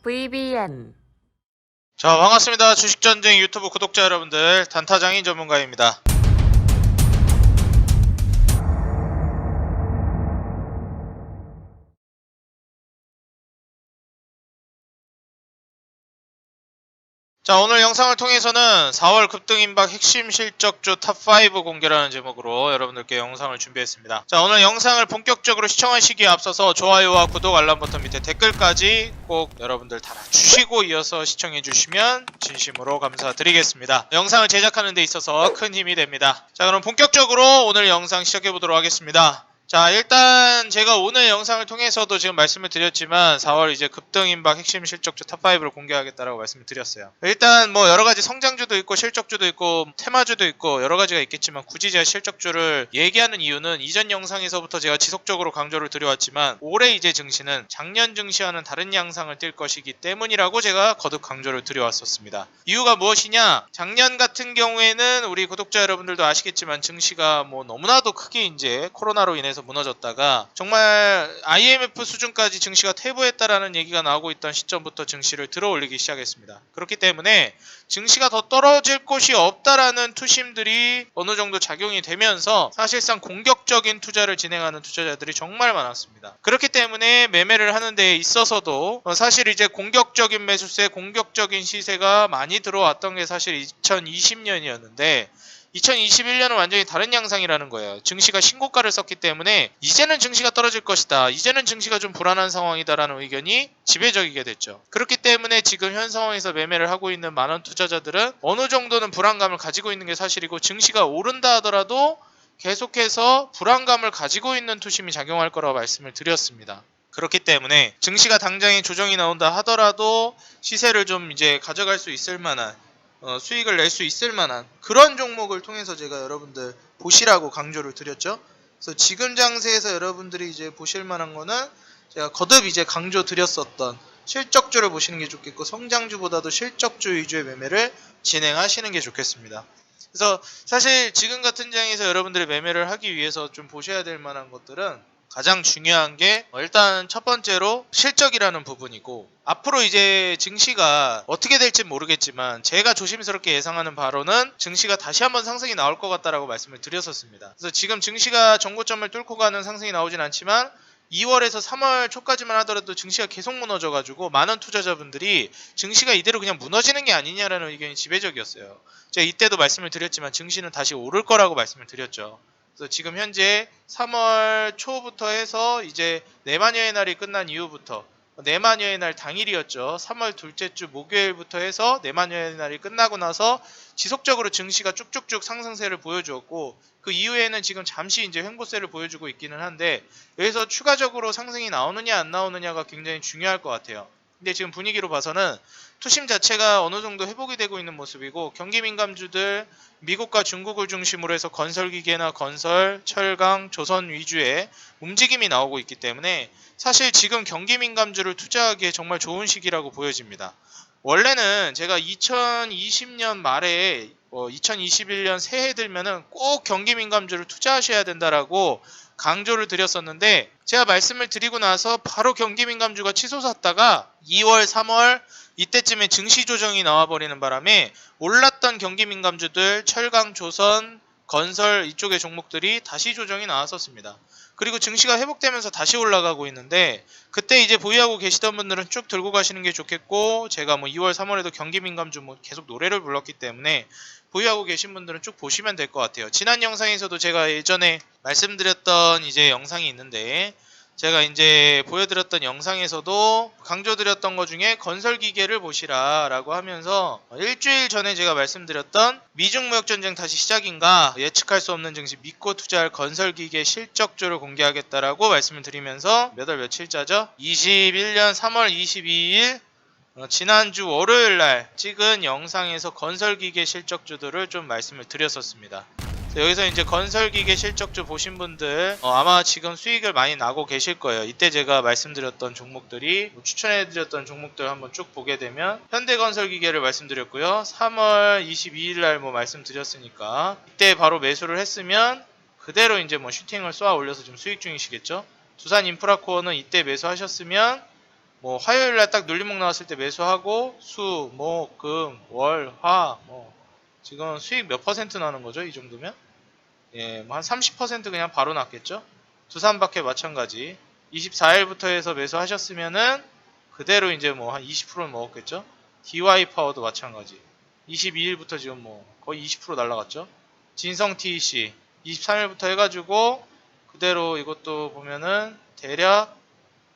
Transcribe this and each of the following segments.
VBN. 자, 반갑습니다. 주식전쟁 유튜브 구독자 여러분들, 단타장인 전문가입니다. 자, 오늘 영상을 통해서는 4월 급등임박 핵심 실적주 탑5 공개라는 제목으로 여러분들께 영상을 준비했습니다. 자, 오늘 영상을 본격적으로 시청하시기에 앞서서 좋아요와 구독, 알람 버튼 밑에 댓글까지 꼭 여러분들 달아주시고 이어서 시청해주시면 진심으로 감사드리겠습니다. 영상을 제작하는 데 있어서 큰 힘이 됩니다. 자, 그럼 본격적으로 오늘 영상 시작해보도록 하겠습니다. 자, 일단 제가 오늘 영상을 통해서도 지금 말씀을 드렸지만 4월 이제 급등임박 핵심 실적주 탑5를 공개하겠다라고 말씀을 드렸어요. 일단 뭐 여러가지 성장주도 있고 실적주도 있고 테마주도 있고 여러가지가 있겠지만 굳이 제가 실적주를 얘기하는 이유는 이전 영상에서부터 제가 지속적으로 강조를 드려왔지만 올해 이제 증시는 작년 증시와는 다른 양상을 띌 것이기 때문이라고 제가 거듭 강조를 드려왔었습니다. 이유가 무엇이냐? 작년 같은 경우에는 우리 구독자 여러분들도 아시겠지만 증시가 뭐 너무나도 크게 이제 코로나로 인해서 무너졌다가 정말 IMF 수준까지 증시가 퇴보했다라는 얘기가 나오고 있던 시점부터 증시를 들어 올리기 시작했습니다. 그렇기 때문에 증시가 더 떨어질 곳이 없다라는 투심들이 어느 정도 작용이 되면서 사실상 공격적인 투자를 진행하는 투자자들이 정말 많았습니다. 그렇기 때문에 매매를 하는 데 있어서도 사실 이제 공격적인 매수세, 공격적인 시세가 많이 들어왔던 게 사실 2020년이었는데 2021년은 완전히 다른 양상이라는 거예요. 증시가 신고가를 썼기 때문에 이제는 증시가 떨어질 것이다. 이제는 증시가 좀 불안한 상황이다라는 의견이 지배적이게 됐죠. 그렇기 때문에 지금 현 상황에서 매매를 하고 있는 많은 투자자들은 어느 정도는 불안감을 가지고 있는 게 사실이고 증시가 오른다 하더라도 계속해서 불안감을 가지고 있는 투심이 작용할 거라고 말씀을 드렸습니다. 그렇기 때문에 증시가 당장에 조정이 나온다 하더라도 시세를 좀 이제 가져갈 수 있을 만한 수익을 낼 수 있을 만한 그런 종목을 통해서 제가 여러분들 보시라고 강조를 드렸죠. 그래서 지금 장세에서 여러분들이 이제 보실 만한 거는 제가 거듭 이제 강조 드렸었던 실적주를 보시는 게 좋겠고 성장주보다도 실적주 위주의 매매를 진행하시는 게 좋겠습니다. 그래서 사실 지금 같은 장에서 여러분들이 매매를 하기 위해서 좀 보셔야 될 만한 것들은 가장 중요한 게 일단 첫 번째로 실적이라는 부분이고 앞으로 이제 증시가 어떻게 될지 모르겠지만 제가 조심스럽게 예상하는 바로는 증시가 다시 한번 상승이 나올 것 같다라고 말씀을 드렸었습니다. 그래서 지금 증시가 정고점을 뚫고 가는 상승이 나오진 않지만 2월에서 3월 초까지만 하더라도 증시가 계속 무너져가지고 많은 투자자분들이 증시가 이대로 그냥 무너지는 게 아니냐라는 의견이 지배적이었어요. 제가 이때도 말씀을 드렸지만 증시는 다시 오를 거라고 말씀을 드렸죠. 그래서 지금 현재 3월 초부터 해서 이제 내마녀의 날이 끝난 이후부터 내마녀의 날 당일이었죠. 3월 둘째 주 목요일부터 해서 내마녀의 날이 끝나고 나서 지속적으로 증시가 쭉쭉쭉 상승세를 보여주었고 그 이후에는 지금 잠시 이제 횡보세를 보여주고 있기는 한데 여기서 추가적으로 상승이 나오느냐 안 나오느냐가 굉장히 중요할 것 같아요. 근데 지금 분위기로 봐서는 투심 자체가 어느 정도 회복이 되고 있는 모습이고 경기 민감주들 미국과 중국을 중심으로 해서 건설기계나 건설, 철강, 조선 위주의 움직임이 나오고 있기 때문에 사실 지금 경기 민감주를 투자하기에 정말 좋은 시기라고 보여집니다. 원래는 제가 2020년 말에 2021년 새해 들면은 꼭 경기 민감주를 투자하셔야 된다라고 강조를 드렸었는데 제가 말씀을 드리고 나서 바로 경기 민감주가 치솟았다가 2월, 3월 이때쯤에 증시 조정이 나와버리는 바람에 올랐던 경기 민감주들 철강, 조선, 건설 이쪽의 종목들이 다시 조정이 나왔었습니다. 그리고 증시가 회복되면서 다시 올라가고 있는데 그때 이제 보유하고 계시던 분들은 쭉 들고 가시는 게 좋겠고 제가 뭐 2월, 3월에도 경기 민감주 뭐 계속 노래를 불렀기 때문에 보유하고 계신 분들은 쭉 보시면 될 것 같아요. 지난 영상에서도 제가 예전에 말씀드렸던 이제 영상이 있는데 제가 이제 보여드렸던 영상에서도 강조드렸던 것 중에 건설기계를 보시라 라고 하면서 일주일 전에 제가 말씀드렸던 미중무역전쟁 다시 시작인가 예측할 수 없는 증시 믿고 투자할 건설기계 실적주를 공개하겠다라고 말씀을 드리면서 몇 월 며칠자죠? 21년 3월 22일 지난주 월요일날 찍은 영상에서 건설기계 실적주들을 좀 말씀을 드렸었습니다. 여기서 이제 건설기계 실적주 보신 분들 아마 지금 수익을 많이 나고 계실 거예요. 이때 제가 말씀드렸던 종목들이 추천해드렸던 종목들 한번 쭉 보게 되면 현대건설기계를 말씀드렸고요. 3월 22일날 뭐 말씀드렸으니까 이때 바로 매수를 했으면 그대로 이제 뭐 슈팅을 쏘아 올려서 지금 수익 중이시겠죠. 두산인프라코어는 이때 매수하셨으면 뭐 화요일날 딱 눌림목 나왔을 때 매수하고 수, 목, 금, 월, 화 뭐 지금 수익 몇 퍼센트 나는 거죠? 이 정도면? 예, 뭐 한 30% 그냥 바로 났겠죠? 두산박해 마찬가지. 24일부터 해서 매수하셨으면은 그대로 이제 뭐 한 20%는 먹었겠죠? DY 파워도 마찬가지. 22일부터 지금 뭐 거의 20% 날라갔죠? 진성 TEC 23일부터 해가지고 그대로 이것도 보면은 대략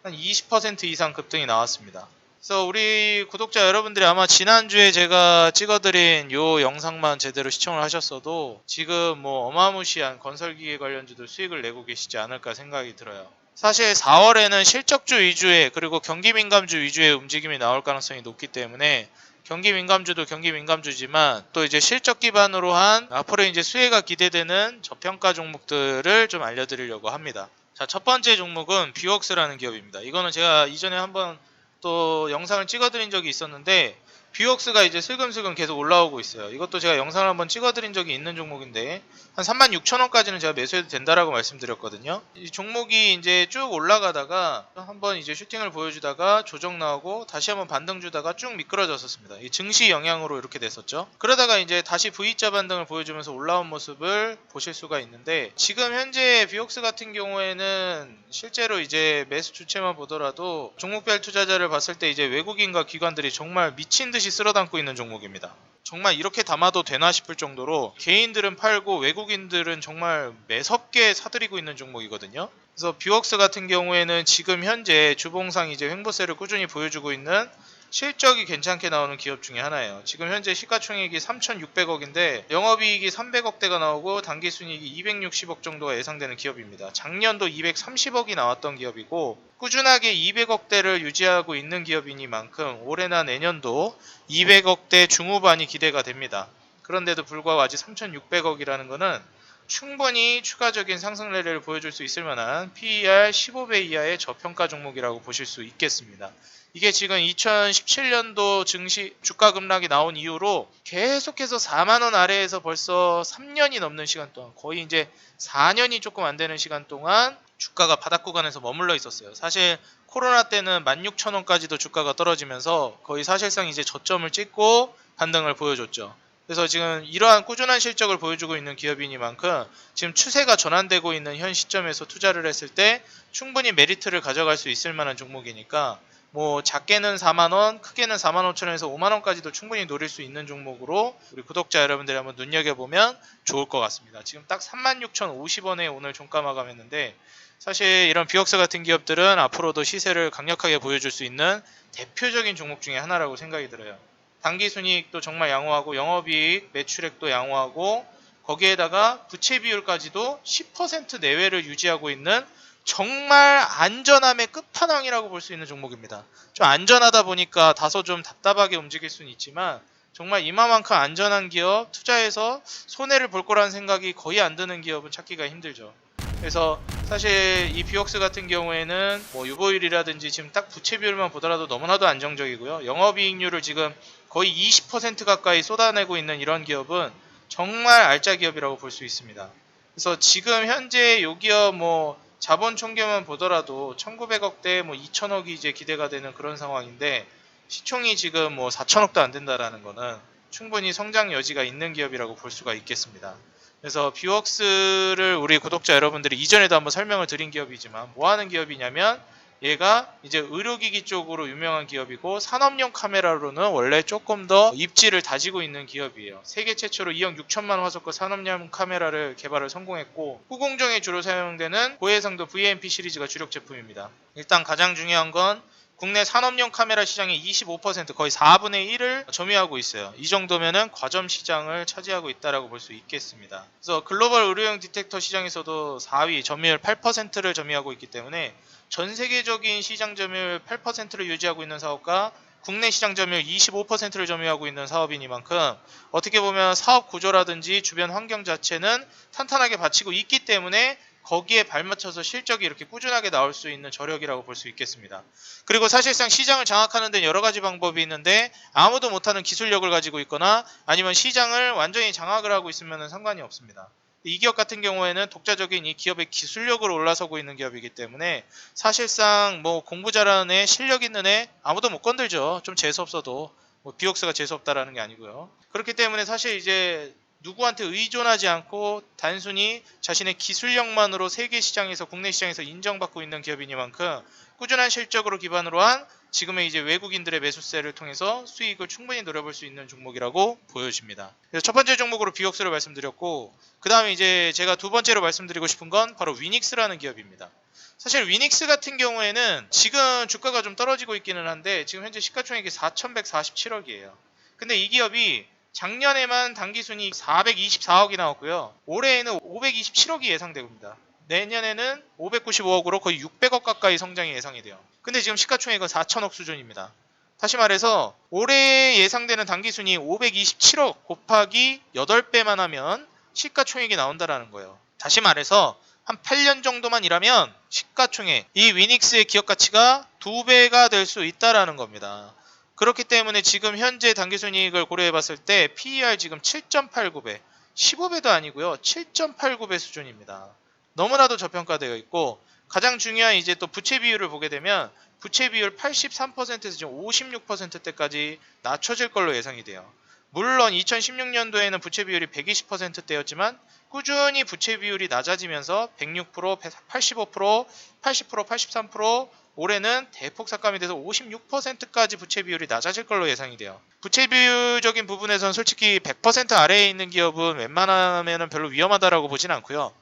한 20% 이상 급등이 나왔습니다. 그래서 우리 구독자 여러분들이 아마 지난주에 제가 찍어드린 요 영상만 제대로 시청을 하셨어도 지금 뭐 어마무시한 건설기계 관련주들 수익을 내고 계시지 않을까 생각이 들어요. 사실 4월에는 실적주 위주의 그리고 경기민감주 위주의 움직임이 나올 가능성이 높기 때문에 경기민감주도 경기민감주지만 또 이제 실적 기반으로 한 앞으로 이제 수혜가 기대되는 저평가 종목들을 좀 알려드리려고 합니다. 자, 첫 번째 종목은 뷰웍스라는 기업입니다. 이거는 제가 이전에 한번 또 영상을 찍어드린 적이 있었는데 뷰웍스가 이제 슬금슬금 계속 올라오고 있어요. 이것도 제가 영상을 한번 찍어드린 적이 있는 종목인데 한 36,000원까지는 제가 매수해도 된다라고 말씀드렸거든요. 이 종목이 이제 쭉 올라가다가 한번 이제 슈팅을 보여주다가 조정 나오고 다시 한번 반등 주다가 쭉 미끄러졌었습니다. 이 증시 영향으로 이렇게 됐었죠. 그러다가 이제 다시 V자 반등을 보여주면서 올라온 모습을 보실 수가 있는데 지금 현재 뷰웍스 같은 경우에는 실제로 이제 매수 주체만 보더라도 종목별 투자자를 봤을 때 이제 외국인과 기관들이 정말 미친 듯이 쓸어담고 있는 종목입니다. 정말 이렇게 담아도 되나 싶을 정도로 개인들은 팔고 외국인들은 정말 매섭게 사들이고 있는 종목이거든요. 그래서 뷰웍스 같은 경우에는 지금 현재 주봉상 이제 횡보세를 꾸준히 보여주고 있는 실적이 괜찮게 나오는 기업 중에 하나예요. 지금 현재 시가총액이 3,600억인데 영업이익이 300억대가 나오고 당기순이익이 260억 정도가 예상되는 기업입니다. 작년도 230억이 나왔던 기업이고 꾸준하게 200억대를 유지하고 있는 기업이니만큼 올해나 내년도 200억대 중후반이 기대가 됩니다. 그런데도 불구하고 아직 3,600억이라는 것은 충분히 추가적인 상승 랠리를 보여줄 수 있을 만한 PER 15배 이하의 저평가 종목이라고 보실 수 있겠습니다. 이게 지금 2017년도 증시 주가 급락이 나온 이후로 계속해서 4만원 아래에서 벌써 3년이 넘는 시간 동안 거의 이제 4년이 조금 안 되는 시간 동안 주가가 바닥 구간에서 머물러 있었어요. 사실 코로나 때는 16,000원까지도 주가가 떨어지면서 거의 사실상 이제 저점을 찍고 반등을 보여줬죠. 그래서 지금 이러한 꾸준한 실적을 보여주고 있는 기업이니만큼 지금 추세가 전환되고 있는 현 시점에서 투자를 했을 때 충분히 메리트를 가져갈 수 있을 만한 종목이니까 뭐 작게는 4만원, 크게는 45,000원에서 5만원까지도 충분히 노릴 수 있는 종목으로 우리 구독자 여러분들이 한번 눈여겨보면 좋을 것 같습니다. 지금 딱 36,050원에 오늘 종가 마감했는데 사실 이런 뷰웍스 같은 기업들은 앞으로도 시세를 강력하게 보여줄 수 있는 대표적인 종목 중에 하나라고 생각이 들어요. 당기순이익도 정말 양호하고 영업이익, 매출액도 양호하고 거기에다가 부채 비율까지도 10% 내외를 유지하고 있는 정말 안전함의 끝판왕이라고 볼 수 있는 종목입니다. 좀 안전하다 보니까 다소 좀 답답하게 움직일 수는 있지만 정말 이만큼 안전한 기업, 투자해서 손해를 볼 거라는 생각이 거의 안 드는 기업은 찾기가 힘들죠. 그래서 사실 이 뷰웍스 같은 경우에는 뭐 유보율이라든지 지금 딱 부채 비율만 보더라도 너무나도 안정적이고요. 영업이익률을 지금 거의 20% 가까이 쏟아내고 있는 이런 기업은 정말 알짜 기업이라고 볼 수 있습니다. 그래서 지금 현재 이 기업 뭐 자본 총계만 보더라도 1,900억대 뭐 2,000억이 이제 기대가 되는 그런 상황인데 시총이 지금 뭐 4,000억도 안 된다라는 거는 충분히 성장 여지가 있는 기업이라고 볼 수가 있겠습니다. 그래서 뷰웍스를 우리 구독자 여러분들이 이전에도 한번 설명을 드린 기업이지만 뭐 하는 기업이냐면 얘가 이제 의료기기 쪽으로 유명한 기업이고 산업용 카메라로는 원래 조금 더 입지를 다지고 있는 기업이에요. 세계 최초로 2억 6천만 화소급 산업용 카메라를 개발을 성공했고 후공정에 주로 사용되는 고해상도 VMP 시리즈가 주력 제품입니다. 일단 가장 중요한 건 국내 산업용 카메라 시장의 25% 거의 4분의 1을 점유하고 있어요. 이 정도면은 과점 시장을 차지하고 있다라고 볼 수 있겠습니다. 그래서 글로벌 의료용 디텍터 시장에서도 4위 점유율 8%를 점유하고 있기 때문에 전 세계적인 시장 점유율 8%를 유지하고 있는 사업과 국내 시장 점유율 25%를 점유하고 있는 사업이니만큼 어떻게 보면 사업 구조라든지 주변 환경 자체는 탄탄하게 받치고 있기 때문에 거기에 발맞춰서 실적이 이렇게 꾸준하게 나올 수 있는 저력이라고 볼 수 있겠습니다. 그리고 사실상 시장을 장악하는 데는 여러 가지 방법이 있는데 아무도 못하는 기술력을 가지고 있거나 아니면 시장을 완전히 장악을 하고 있으면 상관이 없습니다. 이 기업 같은 경우에는 독자적인 이 기업의 기술력으로 올라서고 있는 기업이기 때문에 사실상 뭐 공부 잘하는 애, 실력 있는 애 아무도 못 건들죠. 좀 재수없어도. 뭐 비옥스가 재수없다라는 게 아니고요. 그렇기 때문에 사실 이제 누구한테 의존하지 않고 단순히 자신의 기술력만으로 세계 시장에서 국내 시장에서 인정받고 있는 기업이니만큼 꾸준한 실적으로 기반으로 한 지금의 이제 외국인들의 매수세를 통해서 수익을 충분히 노려볼 수 있는 종목이라고 보여집니다. 그래서 첫 번째 종목으로 비옥스를 말씀드렸고, 그 다음에 이제 제가 두 번째로 말씀드리고 싶은 건 바로 위닉스라는 기업입니다. 사실 위닉스 같은 경우에는 지금 주가가 좀 떨어지고 있기는 한데 지금 현재 시가총액이 4,147억이에요. 근데 이 기업이 작년에만 당기순이 424억이 나왔고요. 올해에는 527억이 예상됩니다. 내년에는 595억으로 거의 600억 가까이 성장이 예상이 돼요. 근데 지금 시가총액은 4천억 수준입니다. 다시 말해서 올해 예상되는 당기순이 527억 곱하기 8배만 하면 시가총액이 나온다라는 거예요. 다시 말해서 한 8년 정도만 일하면 시가총액, 이 위닉스의 기업 가치가 2배가 될 수 있다라는 겁니다. 그렇기 때문에 지금 현재 당기순이익을 고려해 봤을 때 PER 지금 7.89배, 15배도 아니고요. 7.89배 수준입니다. 너무나도 저평가되어 있고, 가장 중요한 이제 또 부채 비율을 보게 되면 부채 비율 83%에서 지금 56%대까지 낮춰질 걸로 예상이 돼요. 물론 2016년도에는 부채 비율이 120%대였지만 꾸준히 부채 비율이 낮아지면서 106%, 85%, 80%, 83%, 올해는 대폭 삭감이 돼서 56%까지 부채 비율이 낮아질 걸로 예상이 돼요. 부채 비율적인 부분에서는 솔직히 100% 아래에 있는 기업은 웬만하면 별로 위험하다라고 보진 않고요.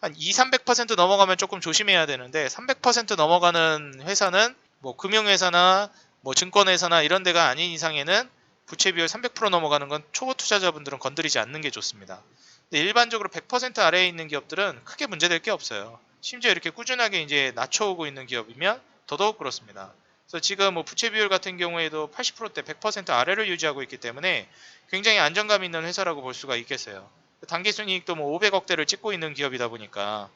한 200~300% 넘어가면 조금 조심해야 되는데 300% 넘어가는 회사는 뭐 금융회사나 뭐 증권회사나 이런 데가 아닌 이상에는 부채 비율 300% 넘어가는 건 초보 투자자분들은 건드리지 않는 게 좋습니다. 근데 일반적으로 100% 아래에 있는 기업들은 크게 문제될 게 없어요. 심지어 이렇게 꾸준하게 이제 낮춰오고 있는 기업이면 더더욱 그렇습니다. 그래서 지금 뭐 부채 비율 같은 경우에도 80%대 100% 아래를 유지하고 있기 때문에 굉장히 안정감 있는 회사라고 볼 수가 있겠어요. 당기순이익도 뭐 500억대를 찍고 있는 기업이다 보니까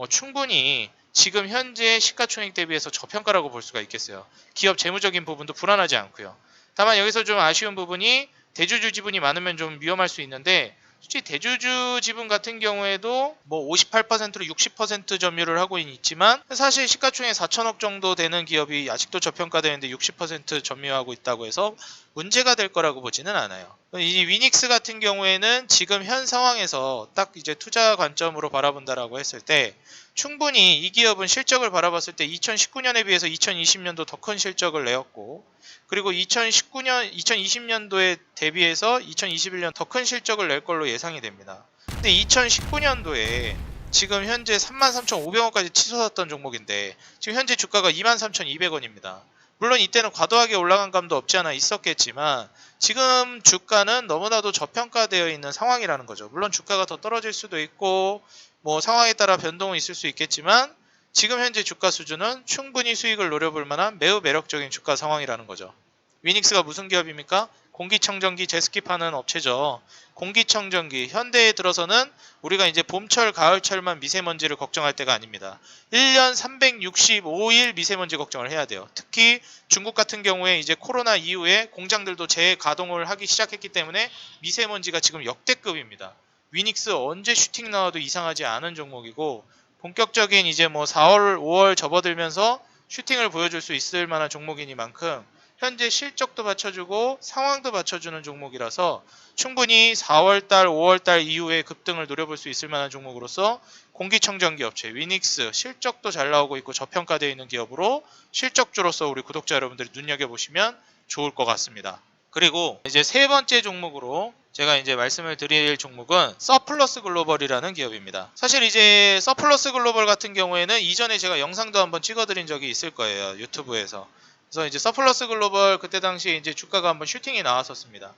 충분히 지금 현재 시가총액 대비해서 저평가라고 볼 수가 있겠어요. 기업 재무적인 부분도 불안하지 않고요. 다만 여기서 좀 아쉬운 부분이 대주주 지분이 많으면 좀 위험할 수 있는데, 솔직히 대주주 지분 같은 경우에도 뭐 58%로 60% 점유를 하고 있지만 사실 시가총액 4천억 정도 되는 기업이 아직도 저평가되는데 60% 점유하고 있다고 해서 문제가 될 거라고 보지는 않아요. 이 위닉스 같은 경우에는 지금 현 상황에서 딱 이제 투자 관점으로 바라본다라고 했을 때 충분히 이 기업은 실적을 바라봤을 때 2019년에 비해서 2020년도 더 큰 실적을 내었고, 그리고 2020년도에 대비해서 2021년 더 큰 실적을 낼 걸로 예상이 됩니다. 근데 2019년도에 지금 현재 33,500원까지 치솟았던 종목인데 지금 현재 주가가 23,200원입니다. 물론 이때는 과도하게 올라간 감도 없지 않아 있었겠지만 지금 주가는 너무나도 저평가되어 있는 상황이라는 거죠. 물론 주가가 더 떨어질 수도 있고 뭐 상황에 따라 변동은 있을 수 있겠지만 지금 현재 주가 수준은 충분히 수익을 노려볼 만한 매우 매력적인 주가 상황이라는 거죠. 위닉스가 무슨 기업입니까? 공기청정기 제스키 파는 업체죠. 공기청정기, 현대에 들어서는 우리가 이제 봄철, 가을철만 미세먼지를 걱정할 때가 아닙니다. 1년 365일 미세먼지 걱정을 해야 돼요. 특히 중국 같은 경우에 이제 코로나 이후에 공장들도 재가동을 하기 시작했기 때문에 미세먼지가 지금 역대급입니다. 위닉스 언제 슈팅 나와도 이상하지 않은 종목이고, 본격적인 이제 뭐 4월, 5월 접어들면서 슈팅을 보여줄 수 있을 만한 종목이니만큼 현재 실적도 받쳐주고 상황도 받쳐주는 종목이라서 충분히 4월달, 5월달 이후에 급등을 노려볼 수 있을 만한 종목으로서 공기청정기 업체 위닉스 실적도 잘 나오고 있고 저평가되어 있는 기업으로 실적주로서 우리 구독자 여러분들이 눈여겨보시면 좋을 것 같습니다. 그리고 이제 세 번째 종목으로 제가 이제 말씀을 드릴 종목은 서플러스 글로벌이라는 기업입니다. 사실 이제 서플러스 글로벌 같은 경우에는 이전에 제가 영상도 한번 찍어드린 적이 있을 거예요. 유튜브에서. 그래서 이제 서플러스 글로벌 그때 당시에 이제 주가가 한번 슈팅이 나왔었습니다.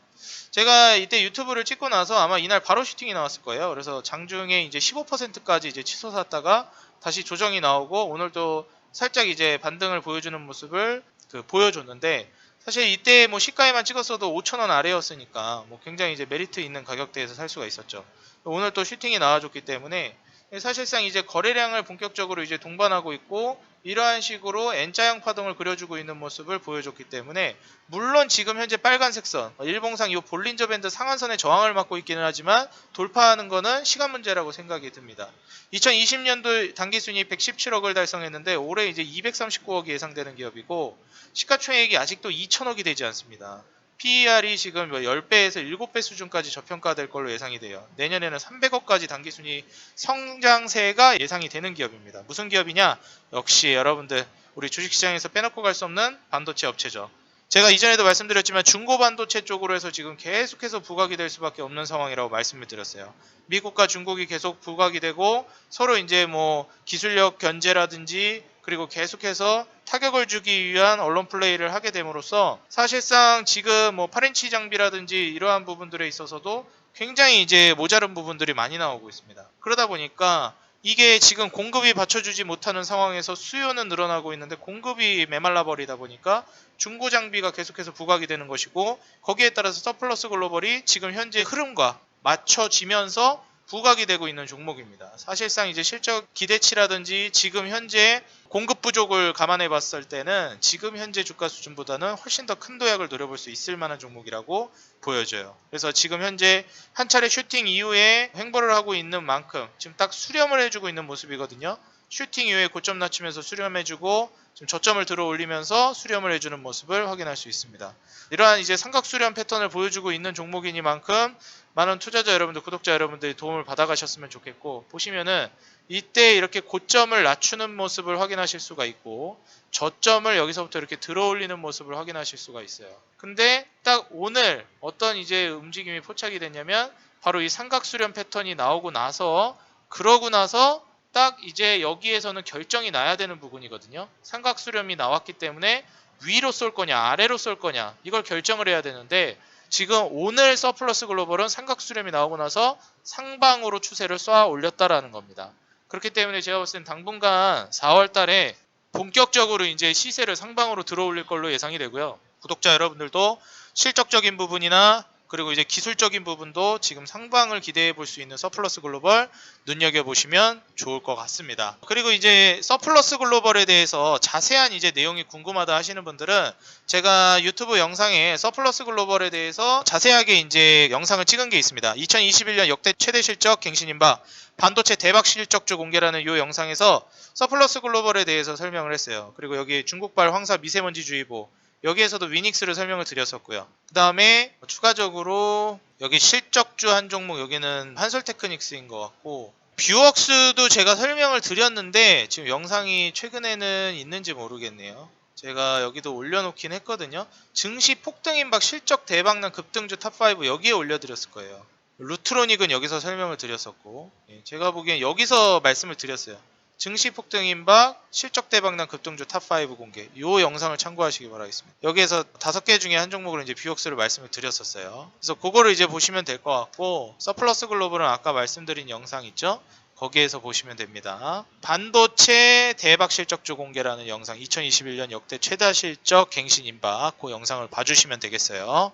제가 이때 유튜브를 찍고 나서 아마 이날 바로 슈팅이 나왔을 거예요. 그래서 장중에 이제 15%까지 이제 치솟았다가 다시 조정이 나오고 오늘도 살짝 이제 반등을 보여주는 모습을 보여줬는데, 사실 이때 뭐 시가에만 찍었어도 5,000원 아래였으니까 뭐 굉장히 이제 메리트 있는 가격대에서 살 수가 있었죠. 오늘 또 슈팅이 나와줬기 때문에 사실상 이제 거래량을 본격적으로 이제 동반하고 있고 이러한 식으로 N자형 파동을 그려주고 있는 모습을 보여줬기 때문에 물론 지금 현재 빨간색 선 일봉상 이 볼린저 밴드 상한선의 저항을 맡고 있기는 하지만 돌파하는 거는 시간 문제라고 생각이 듭니다. 2020년도 단기순이익 117억을 달성했는데 올해 이제 239억이 예상되는 기업이고 시가총액이 아직도 2천억이 되지 않습니다. PER이 지금 10배에서 7배 수준까지 저평가될 걸로 예상이 돼요. 내년에는 300억까지 단기순이익 성장세가 예상이 되는 기업입니다. 무슨 기업이냐? 역시 여러분들 우리 주식시장에서 빼놓고 갈 수 없는 반도체 업체죠. 제가 이전에도 말씀드렸지만 중고 반도체 쪽으로 해서 지금 계속해서 부각이 될 수밖에 없는 상황이라고 말씀을 드렸어요. 미국과 중국이 계속 부각이 되고 서로 이제 뭐 기술력 견제라든지 그리고 계속해서 타격을 주기 위한 언론 플레이를 하게 됨으로써 사실상 지금 뭐 8인치 장비라든지 이러한 부분들에 있어서도 굉장히 이제 모자른 부분들이 많이 나오고 있습니다. 그러다 보니까 이게 지금 공급이 받쳐주지 못하는 상황에서 수요는 늘어나고 있는데 공급이 메말라 버리다 보니까 중고 장비가 계속해서 부각이 되는 것이고 거기에 따라서 서플러스 글로벌이 지금 현재 흐름과 맞춰지면서 부각이 되고 있는 종목입니다. 사실상 이제 실적 기대치라든지 지금 현재 공급 부족을 감안해 봤을 때는 지금 현재 주가 수준보다는 훨씬 더 큰 도약을 노려볼 수 있을 만한 종목이라고 보여져요. 그래서 지금 현재 한 차례 슈팅 이후에 횡보를 하고 있는 만큼 지금 딱 수렴을 해주고 있는 모습이거든요. 슈팅 이후에 고점 낮추면서 수렴해주고 지금 저점을 들어 올리면서 수렴을 해주는 모습을 확인할 수 있습니다. 이러한 이제 삼각 수렴 패턴을 보여주고 있는 종목이니만큼 많은 투자자 여러분들, 구독자 여러분들이 도움을 받아가셨으면 좋겠고 보시면은 이때 이렇게 고점을 낮추는 모습을 확인하실 수가 있고 저점을 여기서부터 이렇게 들어 올리는 모습을 확인하실 수가 있어요. 근데 딱 오늘 어떤 이제 움직임이 포착이 됐냐면 바로 이 삼각 수렴 패턴이 나오고 나서 그러고 나서 딱 이제 여기에서는 결정이 나야 되는 부분이거든요. 삼각 수렴이 나왔기 때문에 위로 쏠 거냐 아래로 쏠 거냐 이걸 결정을 해야 되는데 지금 오늘 서플러스 글로벌은 삼각 수렴이 나오고 나서 상방으로 추세를 쏘아 올렸다라는 겁니다. 그렇기 때문에 제가 봤을 땐 당분간 4월 달에 본격적으로 이제 시세를 상방으로 들어 올릴 걸로 예상이 되고요. 구독자 여러분들도 실적적인 부분이나 그리고 이제 기술적인 부분도 지금 상방을 기대해 볼 수 있는 서플러스 글로벌 눈여겨보시면 좋을 것 같습니다. 그리고 이제 서플러스 글로벌에 대해서 자세한 이제 내용이 궁금하다 하시는 분들은 제가 유튜브 영상에 서플러스 글로벌에 대해서 자세하게 이제 영상을 찍은 게 있습니다. 2021년 역대 최대 실적 갱신임박 반도체 대박 실적주 공개라는 이 영상에서 서플러스 글로벌에 대해서 설명을 했어요. 그리고 여기 중국발 황사 미세먼지주의보 여기에서도 위닉스를 설명을 드렸었고요. 그 다음에 추가적으로 여기 실적주 한 종목 여기는 한솔테크닉스인 것 같고 뷰웍스도 제가 설명을 드렸는데 지금 영상이 최근에는 있는지 모르겠네요. 제가 여기도 올려놓긴 했거든요. 증시 폭등임박 실적 대박난 급등주 탑5 여기에 올려드렸을 거예요. 루트로닉은 여기서 설명을 드렸었고 제가 보기엔 여기서 말씀을 드렸어요. 증시 폭등 임박, 실적 대박난 급등주 탑5 공개. 이 영상을 참고하시기 바라겠습니다. 여기에서 5개 중에 한 종목을 이제 뷰웍스를 말씀을 드렸었어요. 그래서 그거를 이제 보시면 될 것 같고, 서플러스 글로벌은 아까 말씀드린 영상 있죠? 거기에서 보시면 됩니다. 반도체 대박 실적주 공개라는 영상 2021년 역대 최다 실적 갱신 임박 그 영상을 봐주시면 되겠어요.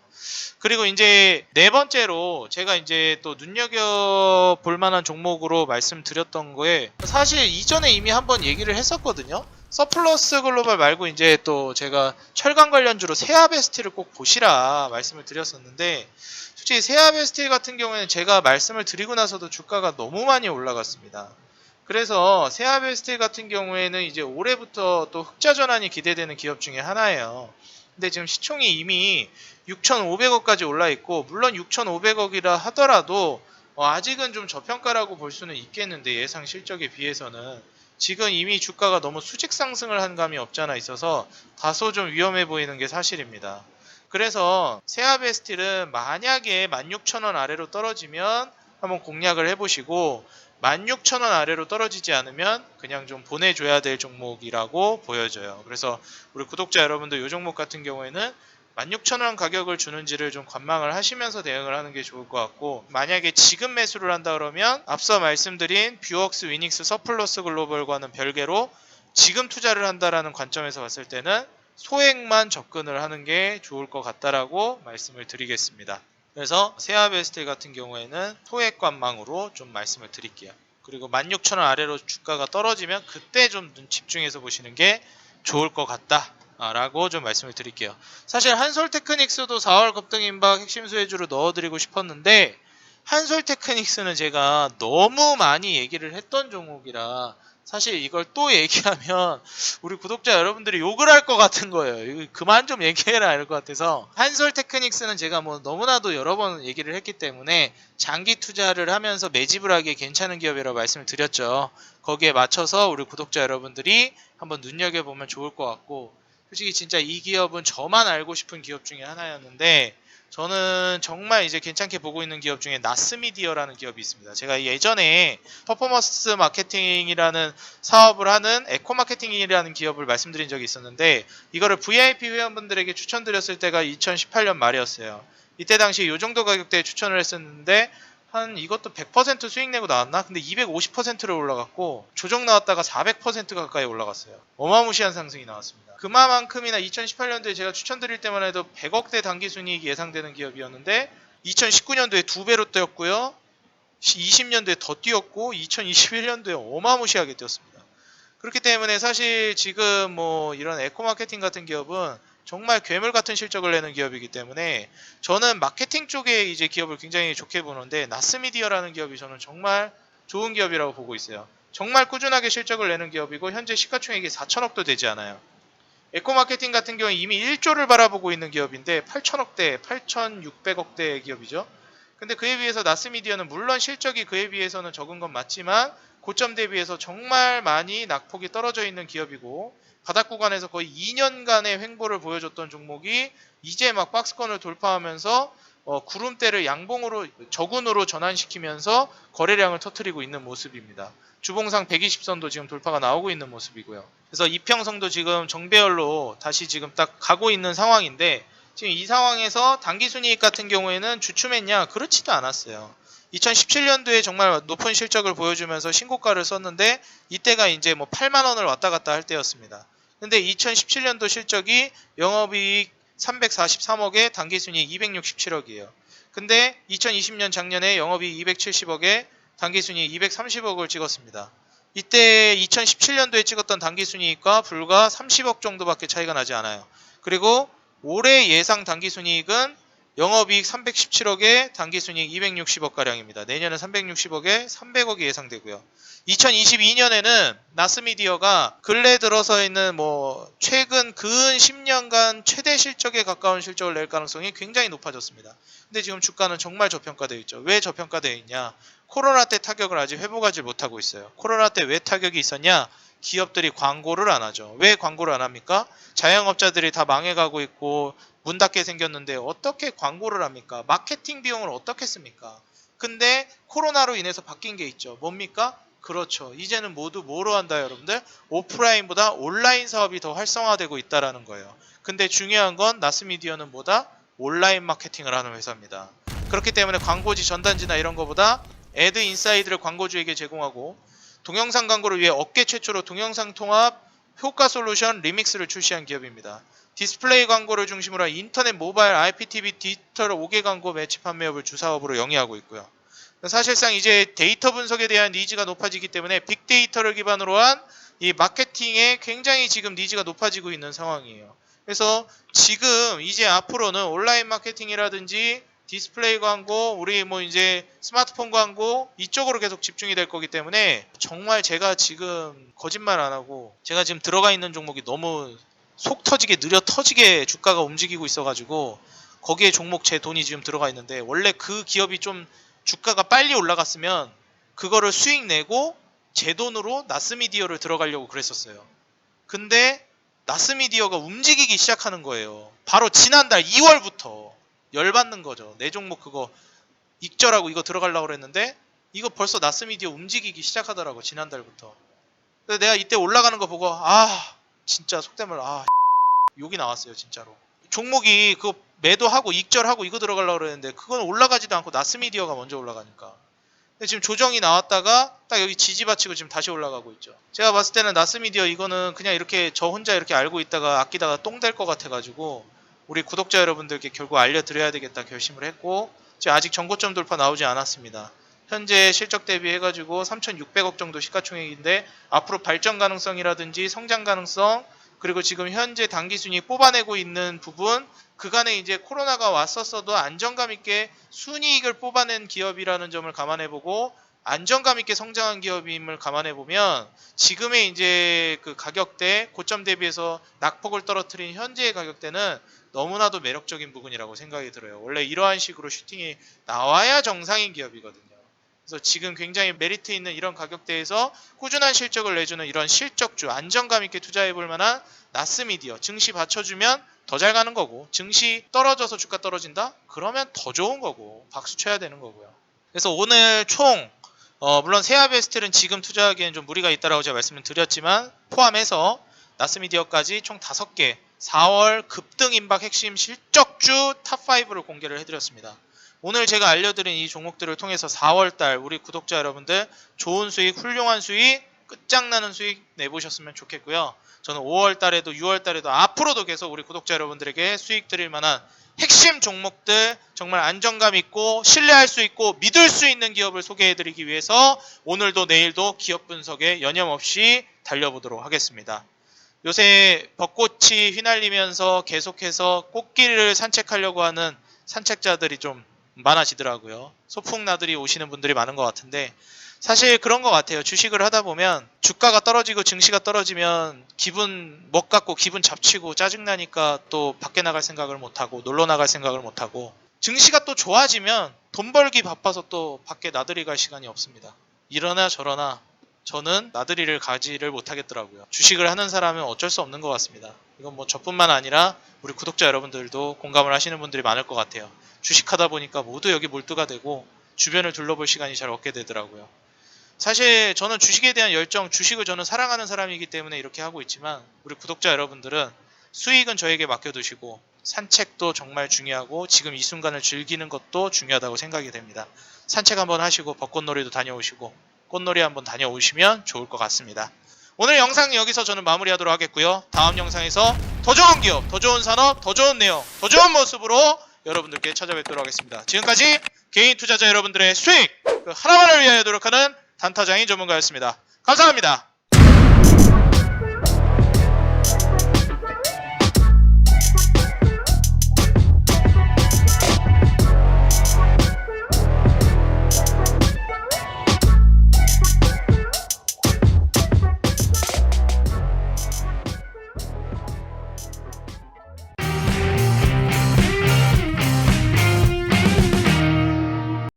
그리고 이제 네 번째로 제가 이제 또 눈여겨볼 만한 종목으로 말씀드렸던 거에 사실 이전에 이미 한번 얘기를 했었거든요. 서플러스 글로벌 말고 이제 또 제가 철강 관련주로 세아베스트를 꼭 보시라 말씀을 드렸었는데 솔직히 세아베스트 같은 경우에는 제가 말씀을 드리고 나서도 주가가 너무 많이 올라갔습니다. 그래서 세아베스트 같은 경우에는 이제 올해부터 또 흑자 전환이 기대되는 기업 중에 하나예요. 근데 지금 시총이 이미 6,500억까지 올라 있고 물론 6,500억이라 하더라도 아직은 좀 저평가라고 볼 수는 있겠는데 예상 실적에 비해서는 지금 이미 주가가 너무 수직 상승을 한 감이 없잖아 있어서 다소 좀 위험해 보이는 게 사실입니다. 그래서 세아베스틸은 만약에 16,000원 아래로 떨어지면 한번 공략을 해보시고 16,000원 아래로 떨어지지 않으면 그냥 좀 보내줘야 될 종목이라고 보여져요. 그래서 우리 구독자 여러분들 이 종목 같은 경우에는 16,000원 가격을 주는지를 좀 관망을 하시면서 대응을 하는 게 좋을 것 같고 만약에 지금 매수를 한다 그러면 앞서 말씀드린 뷰웍스, 위닉스, 서플러스 글로벌과는 별개로 지금 투자를 한다라는 관점에서 봤을 때는 소액만 접근을 하는 게 좋을 것 같다라고 말씀을 드리겠습니다. 그래서 세아베스트 같은 경우에는 소액 관망으로 좀 말씀을 드릴게요. 그리고 16,000원 아래로 주가가 떨어지면 그때 좀 집중해서 보시는 게 좋을 것 같다 라고 좀 말씀을 드릴게요. 사실 한솔테크닉스도 4월 급등 임박 핵심 수혜주로 넣어드리고 싶었는데 한솔테크닉스는 제가 너무 많이 얘기를 했던 종목이라 사실 이걸 또 얘기하면 우리 구독자 여러분들이 욕을 할 것 같은 거예요. 이거 그만 좀 얘기해라 할 것 같아서 한솔테크닉스는 제가 뭐 너무나도 여러 번 얘기를 했기 때문에 장기 투자를 하면서 매집을 하기에 괜찮은 기업이라고 말씀을 드렸죠. 거기에 맞춰서 우리 구독자 여러분들이 한번 눈여겨보면 좋을 것 같고 솔직히 진짜 이 기업은 저만 알고 싶은 기업 중에 하나였는데 저는 정말 이제 괜찮게 보고 있는 기업 중에 나스미디어라는 기업이 있습니다. 제가 예전에 퍼포먼스 마케팅이라는 사업을 하는 에코마케팅이라는 기업을 말씀드린 적이 있었는데 이거를 VIP 회원분들에게 추천드렸을 때가 2018년 말이었어요. 이때 당시 이 정도 가격대에 추천을 했었는데 한 이것도 100% 수익 내고 나왔나? 근데 250%로 올라갔고 조정 나왔다가 400% 가까이 올라갔어요. 어마무시한 상승이 나왔습니다. 그만큼이나 2018년도에 제가 추천드릴 때만 해도 100억대 당기순이익이 예상되는 기업이었는데 2019년도에 2배로 뛰었고요. 20년도에 더 뛰었고 2021년도에 어마무시하게 뛰었습니다. 그렇기 때문에 사실 지금 뭐 이런 에코마케팅 같은 기업은 정말 괴물 같은 실적을 내는 기업이기 때문에 저는 마케팅 쪽에 이제 기업을 굉장히 좋게 보는데 나스미디어라는 기업이 저는 정말 좋은 기업이라고 보고 있어요. 정말 꾸준하게 실적을 내는 기업이고 현재 시가총액이 4천억도 되지 않아요. 에코마케팅 같은 경우에 이미 1조를 바라보고 있는 기업인데 8천억대, 8,600억대 기업이죠. 근데 그에 비해서 나스미디어는 물론 실적이 그에 비해서는 적은 건 맞지만 고점 대비해서 정말 많이 낙폭이 떨어져 있는 기업이고 바닥 구간에서 거의 2년간의 횡보를 보여줬던 종목이 이제 막 박스권을 돌파하면서 구름대를 양봉으로 저군으로 전환시키면서 거래량을 터뜨리고 있는 모습입니다. 주봉상 120선도 지금 돌파가 나오고 있는 모습이고요. 그래서 이평선도 지금 정배열로 다시 지금 딱 가고 있는 상황인데 지금 이 상황에서 단기순이익 같은 경우에는 주춤했냐? 그렇지도 않았어요. 2017년도에 정말 높은 실적을 보여주면서 신고가를 썼는데 이때가 이제 뭐 8만 원을 왔다 갔다 할 때였습니다. 근데 2017년도 실적이 영업이익 343억에 단기순이익 267억이에요. 근데 2020년 작년에 영업이익 270억에 단기순이익 230억을 찍었습니다. 이때 2017년도에 찍었던 단기순이익과 불과 30억 정도밖에 차이가 나지 않아요. 그리고 올해 예상 단기순이익은 영업이익 317억에 단기순이익 260억가량입니다. 내년은 360억에 300억이 예상되고요. 2022년에는 나스미디어가 근래 들어서 있는 뭐 최근 근 10년간 최대 실적에 가까운 실적을 낼 가능성이 굉장히 높아졌습니다. 근데 지금 주가는 정말 저평가되어 있죠. 왜 저평가되어 있냐? 코로나 때 타격을 아직 회복하지 못하고 있어요. 코로나 때 왜 타격이 있었냐? 기업들이 광고를 안 하죠. 왜 광고를 안 합니까? 자영업자들이 다 망해가고 있고 문 닫게 생겼는데 어떻게 광고를 합니까? 마케팅 비용을 어떻게 씁니까? 근데 코로나로 인해서 바뀐 게 있죠. 뭡니까? 그렇죠. 이제는 모두 뭐로 한다 여러분들? 오프라인보다 온라인 사업이 더 활성화되고 있다는 거예요. 근데 중요한 건 나스미디어는 뭐다? 온라인 마케팅을 하는 회사입니다. 그렇기 때문에 광고지 전단지나 이런 거보다 애드 인사이드를 광고주에게 제공하고 동영상 광고를 위해 업계 최초로 동영상 통합 효과 솔루션 리믹스를 출시한 기업입니다. 디스플레이 광고를 중심으로 한 인터넷, 모바일, IPTV, 디지털 5개 광고 매치 판매업을 주사업으로 영위하고 있고요. 사실상 이제 데이터 분석에 대한 니즈가 높아지기 때문에 빅데이터를 기반으로 한 이 마케팅에 굉장히 지금 니즈가 높아지고 있는 상황이에요. 그래서 지금 이제 앞으로는 온라인 마케팅이라든지 디스플레이 광고, 우리 뭐 이제 스마트폰 광고 이쪽으로 계속 집중이 될 거기 때문에 정말 제가 지금 거짓말 안 하고 제가 지금 들어가 있는 종목이 너무 속 터지게 느려 터지게 주가가 움직이고 있어가지고 거기에 종목 제 돈이 지금 들어가 있는데 원래 그 기업이 좀 주가가 빨리 올라갔으면 그거를 수익 내고 제 돈으로 나스미디어를 들어가려고 그랬었어요. 근데 나스미디어가 움직이기 시작하는 거예요. 바로 지난달 2월부터 열받는 거죠. 내 종목 그거 익절하고 이거 들어가려고 그랬는데 이거 벌써 나스미디어 움직이기 시작하더라고 지난달부터. 근데 내가 이때 올라가는 거 보고 진짜 속된 말로 욕이 나왔어요 진짜로. 종목이 그거 매도하고 익절하고 이거 들어가려고 그랬는데 그건 올라가지도 않고 나스미디어가 먼저 올라가니까. 근데 지금 조정이 나왔다가 딱 여기 지지받치고 지금 다시 올라가고 있죠. 제가 봤을 때는 나스미디어 이거는 그냥 이렇게 저 혼자 이렇게 알고 있다가 아끼다가 똥 될 것 같아가지고 우리 구독자 여러분들께 결국 알려드려야 되겠다 결심을 했고 지금 아직 전고점 돌파 나오지 않았습니다. 현재 실적 대비해가지고 3,600억 정도 시가총액인데 앞으로 발전 가능성이라든지 성장 가능성 그리고 지금 현재 당기순이익 뽑아내고 있는 부분 그간에 이제 코로나가 왔었어도 안정감 있게 순이익을 뽑아낸 기업이라는 점을 감안해보고 안정감 있게 성장한 기업임을 감안해보면 지금의 이제 그 가격대 고점 대비해서 낙폭을 떨어뜨린 현재의 가격대는 너무나도 매력적인 부분이라고 생각이 들어요. 원래 이러한 식으로 슈팅이 나와야 정상인 기업이거든요. 그래서 지금 굉장히 메리트 있는 이런 가격대에서 꾸준한 실적을 내주는 이런 실적주 안정감 있게 투자해볼 만한 나스미디어 증시 받쳐주면 더 잘 가는 거고 증시 떨어져서 주가 떨어진다? 그러면 더 좋은 거고 박수 쳐야 되는 거고요. 그래서 오늘 총 물론 세아베스텔은 지금 투자하기에는 좀 무리가 있다라고 제가 말씀을 드렸지만 포함해서 나스미디어까지 총 5개 4월 급등 임박 핵심 실적주 탑5를 공개를 해드렸습니다. 오늘 제가 알려드린 이 종목들을 통해서 4월달 우리 구독자 여러분들 좋은 수익, 훌륭한 수익, 끝장나는 수익 내보셨으면 좋겠고요. 저는 5월달에도 6월달에도 앞으로도 계속 우리 구독자 여러분들에게 수익 드릴 만한 핵심 종목들 정말 안정감 있고 신뢰할 수 있고 믿을 수 있는 기업을 소개해드리기 위해서 오늘도 내일도 기업 분석에 여념없이 달려보도록 하겠습니다. 요새 벚꽃이 휘날리면서 계속해서 꽃길을 산책하려고 하는 산책자들이 좀 많아지더라고요. 소풍나들이 오시는 분들이 많은 것 같은데 사실 그런 것 같아요. 주식을 하다 보면 주가가 떨어지고 증시가 떨어지면 기분 먹갖고 기분 잡치고 짜증나니까 또 밖에 나갈 생각을 못하고 놀러 나갈 생각을 못하고 증시가 또 좋아지면 돈 벌기 바빠서 또 밖에 나들이 갈 시간이 없습니다. 이러나 저러나 저는 나들이를 가지를 못하겠더라고요. 주식을 하는 사람은 어쩔 수 없는 것 같습니다. 이건 뭐 저뿐만 아니라 우리 구독자 여러분들도 공감을 하시는 분들이 많을 것 같아요. 주식하다 보니까 모두 여기 몰두가 되고 주변을 둘러볼 시간이 잘 없게 되더라고요. 사실 저는 주식에 대한 열정, 주식을 저는 사랑하는 사람이기 때문에 이렇게 하고 있지만 우리 구독자 여러분들은 수익은 저에게 맡겨두시고 산책도 정말 중요하고 지금 이 순간을 즐기는 것도 중요하다고 생각이 됩니다. 산책 한번 하시고 벚꽃놀이도 다녀오시고 꽃놀이 한번 다녀오시면 좋을 것 같습니다. 오늘 영상 여기서 저는 마무리하도록 하겠고요. 다음 영상에서 더 좋은 기업, 더 좋은 산업, 더 좋은 내용, 더 좋은 모습으로 여러분들께 찾아뵙도록 하겠습니다. 지금까지 개인 투자자 여러분들의 수익 하나만을 위하여 노력하는 단타장인 전문가였습니다. 감사합니다.